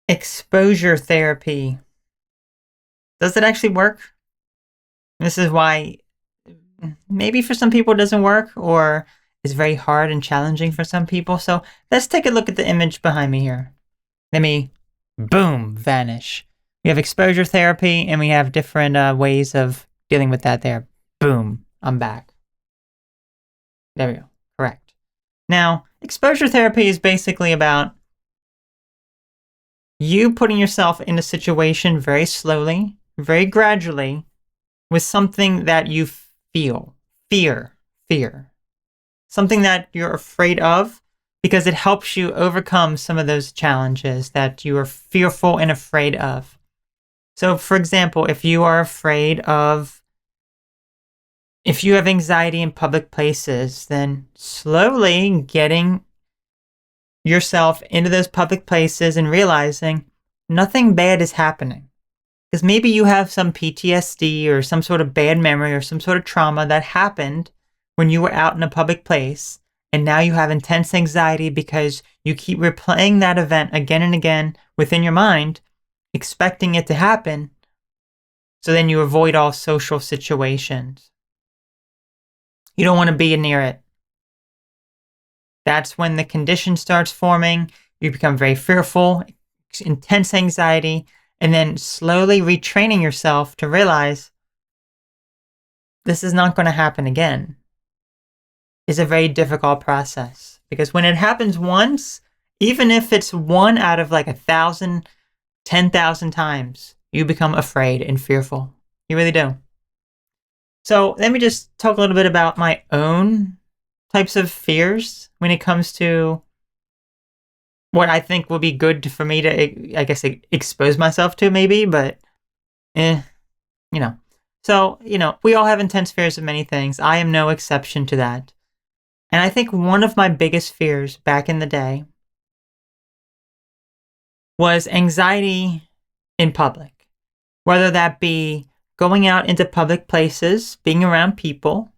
Exposure therapy. Does it actually work? This is why maybe for some people it doesn't work, or is very hard and challenging for some people. So let's take a look at the image behind me here. Let me, boom, vanish. We have exposure therapy and we have different ways of dealing with that there. Boom, I'm back. There we go. Correct. Now, exposure therapy is basically about you putting yourself in a situation very slowly, very gradually, with something that you feel. Fear. Something that you're afraid of, because it helps you overcome some of those challenges that you are fearful and afraid of. So, for example, if you have anxiety in public places, then slowly getting yourself into those public places and realizing nothing bad is happening. Because maybe you have some PTSD or some sort of bad memory or some sort of trauma that happened when you were out in a public place, and now you have intense anxiety because you keep replaying that event again and again within your mind, expecting it to happen, so then you avoid all social situations. You don't want to be near it. That's when the condition starts forming. You become very fearful, intense anxiety, and then slowly retraining yourself to realize this is not going to happen again. Is a very difficult process, because when it happens once, even if it's one out of like 1,000, 10,000 times, you become afraid and fearful. You really do. So let me just talk a little bit about my own types of fears when it comes to what I think will be good for me to, I guess, expose myself to, maybe, but you know. So, we all have intense fears of many things. I am no exception to that. And I think one of my biggest fears back in the day was anxiety in public, whether that be going out into public places, being around people,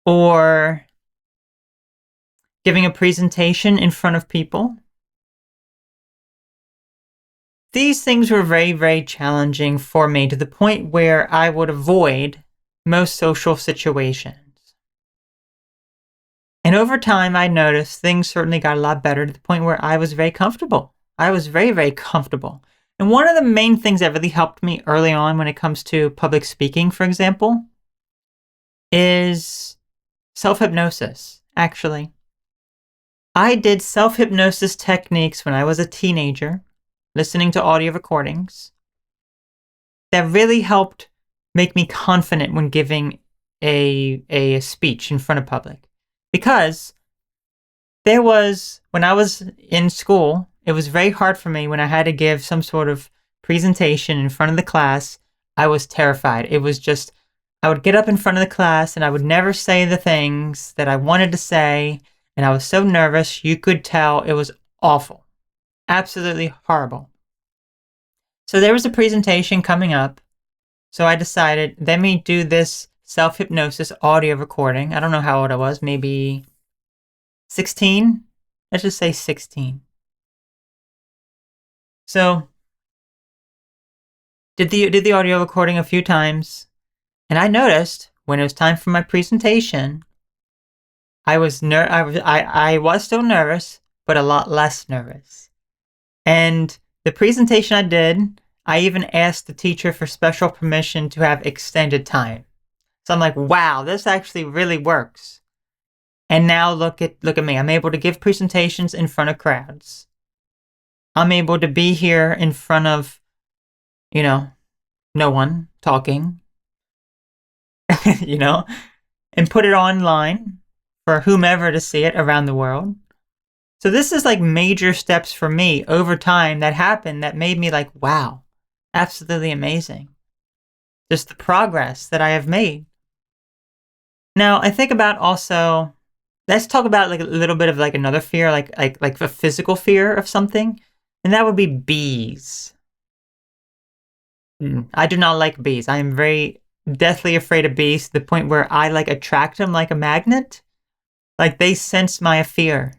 or giving a presentation in front of people. These things were very, very challenging for me, to the point where I would avoid most social situations. And over time, I noticed things certainly got a lot better, to the point where I was very comfortable. I was very, very comfortable. And one of the main things that really helped me early on when it comes to public speaking, for example, is self-hypnosis, actually. I did self-hypnosis techniques when I was a teenager, listening to audio recordings, that really helped make me confident when giving a speech in front of public. Because when I was in school, it was very hard for me when I had to give some sort of presentation in front of the class. I was terrified. It was just, I would get up in front of the class and I would never say the things that I wanted to say. And I was so nervous, you could tell it was awful. Absolutely horrible. So there was a presentation coming up. So I decided, let me do this self-hypnosis audio recording. I don't know how old I was, maybe 16? Let's just say 16. So, did the audio recording a few times, and I noticed when it was time for my presentation, I was still nervous, but a lot less nervous. And the presentation I did, I even asked the teacher for special permission to have extended time. So I'm like, wow, this actually really works. And now look at me. I'm able to give presentations in front of crowds. I'm able to be here in front of, no one talking, and put it online for whomever to see it around the world. So this is like major steps for me over time that happened that made me like, wow, absolutely amazing. Just the progress that I have made. Now I think about also, let's talk about like a little bit of like another fear, like a physical fear of something, and that would be bees. I do not like bees. I am very deathly afraid of bees, to the point where I like attract them like a magnet. Like they sense my fear.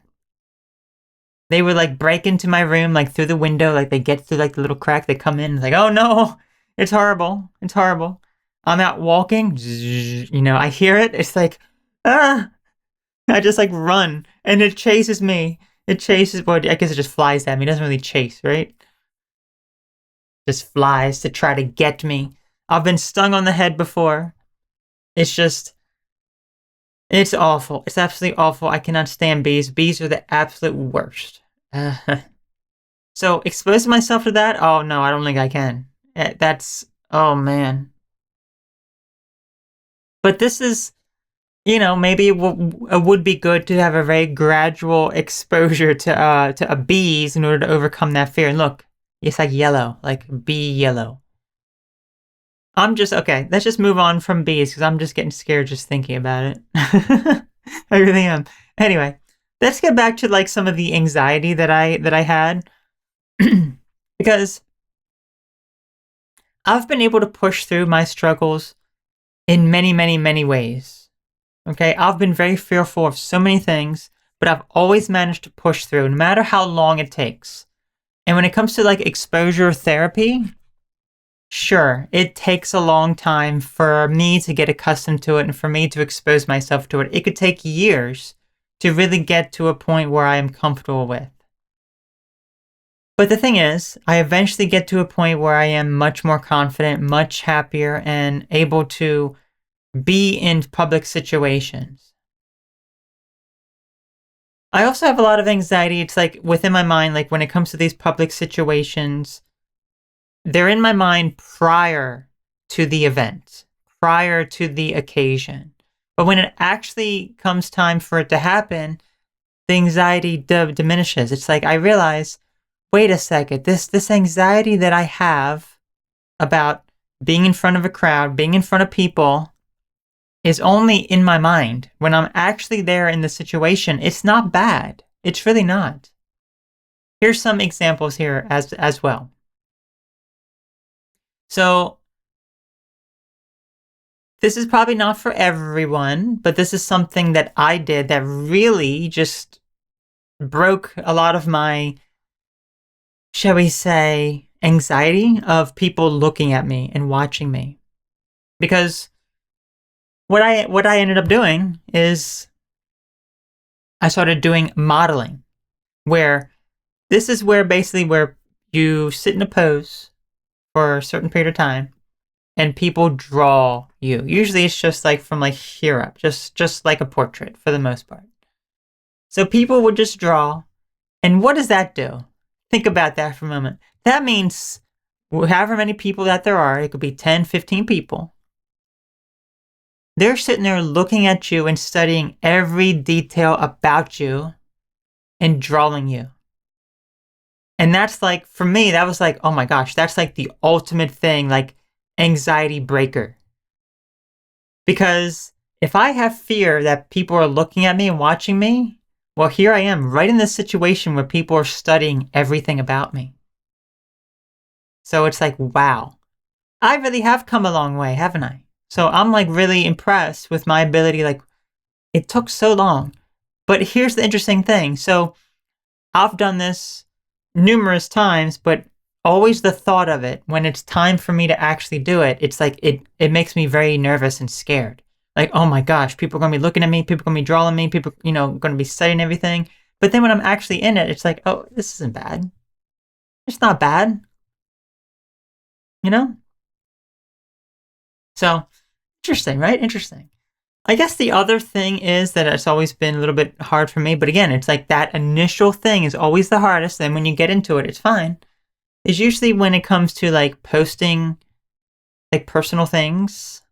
They would like break into my room like through the window, like they get through like the little crack, they come in, it's like, oh no, it's horrible. It's horrible. I'm out walking, I hear it. It's like, ah, I just like run and it chases me. It chases, well, I guess it just flies at me. It doesn't really chase, right? Just flies to try to get me. I've been stung on the head before. It's just, it's awful. It's absolutely awful. I cannot stand bees. Bees are the absolute worst. So exposing myself to that? Oh no, I don't think I can. That's, oh man. But this is, maybe it would be good to have a very gradual exposure to bees in order to overcome that fear. And look, it's like yellow, like bee yellow. Okay, let's just move on from bees because I'm just getting scared just thinking about it. I really am. Anyway, let's get back to like some of the anxiety that I had because I've been able to push through my struggles in many, many, many ways. Okay, I've been very fearful of so many things, but I've always managed to push through no matter how long it takes. And when it comes to like exposure therapy, sure, it takes a long time for me to get accustomed to it and for me to expose myself to it. It could take years to really get to a point where I am comfortable with. But the thing is, I eventually get to a point where I am much more confident, much happier, and able to be in public situations. I also have a lot of anxiety. It's like within my mind, like when it comes to these public situations, they're in my mind prior to the event, prior to the occasion. But when it actually comes time for it to happen, the anxiety diminishes. It's like I realize, wait a second, this anxiety that I have about being in front of a crowd, being in front of people, is only in my mind. When I'm actually there in the situation, it's not bad. It's really not. Here's some examples here as well. So, this is probably not for everyone, but this is something that I did that really just broke a lot of my, shall we say, anxiety of people looking at me and watching me. Because what I ended up doing is I started doing modeling, where this is where basically where you sit in a pose for a certain period of time and people draw you. Usually it's just like from like here up, just like a portrait for the most part. So people would just draw. And what does that do? Think about that for a moment. That means however many people that there are, it could be 10, 15 people. They're sitting there looking at you and studying every detail about you and drawing you. And that's like, for me, that was like, oh my gosh, that's like the ultimate thing, like anxiety breaker. Because if I have fear that people are looking at me and watching me, well, here I am right in this situation where people are studying everything about me. So it's like, wow, I really have come a long way, haven't I? So I'm like really impressed with my ability. Like, it took so long. But here's the interesting thing. So I've done this numerous times, but always the thought of it, when it's time for me to actually do it, it's like it makes me very nervous and scared. Like, oh my gosh, people are going to be looking at me, people are going to be drawing me, people, going to be studying everything. But then when I'm actually in it, it's like, oh, this isn't bad. It's not bad. So, interesting, right? Interesting. I guess the other thing is that it's always been a little bit hard for me, but again, it's like that initial thing is always the hardest. Then when you get into it, it's fine. Is usually when it comes to like posting like personal things,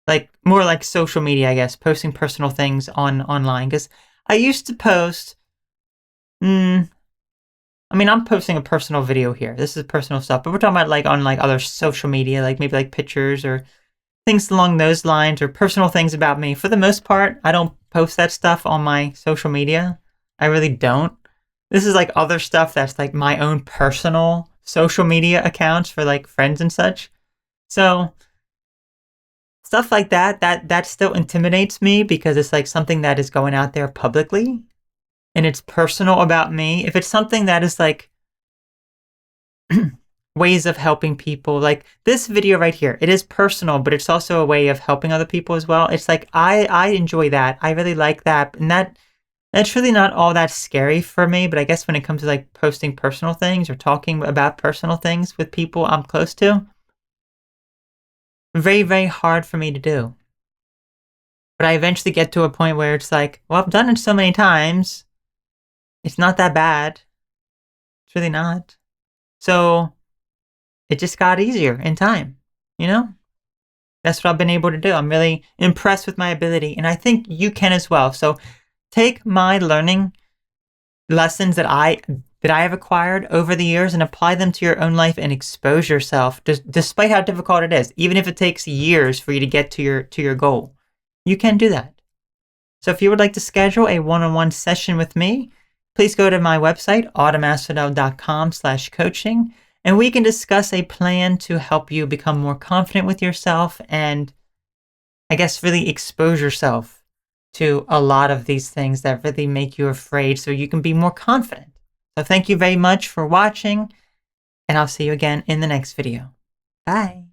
like more like social media, I guess, posting personal things online. Because I used to post, I'm posting a personal video here. This is personal stuff, but we're talking about like on like other social media, like maybe like pictures or things along those lines or personal things about me. For the most part, I don't post that stuff on my social media. I really don't. This is like other stuff that's like my own personal social media accounts for like friends and such. So stuff like that still intimidates me because it's like something that is going out there publicly. and it's personal about me, if it's something that is like ways of helping people, like this video right here, it is personal, but it's also a way of helping other people as well. It's like I enjoy that. I really like that, and that's really not all that scary for me. But I guess when it comes to like posting personal things or talking about personal things with people I'm close to, very, very hard for me to do. But I eventually get to a point where it's like, well, I've done it so many times. It's not that bad. It's really not. So it just got easier in time, you know? That's what I've been able to do. I'm really impressed with my ability, and I think you can as well. So take my learning lessons that I have acquired over the years and apply them to your own life and expose yourself, despite how difficult it is. Even if it takes years for you to get to your goal, you can do that. So if you would like to schedule a one-on-one session with me, please go to my website, autumnasphodel.com/coaching, and we can discuss a plan to help you become more confident with yourself and, I guess, really expose yourself to a lot of these things that really make you afraid so you can be more confident. So thank you very much for watching, and I'll see you again in the next video. Bye.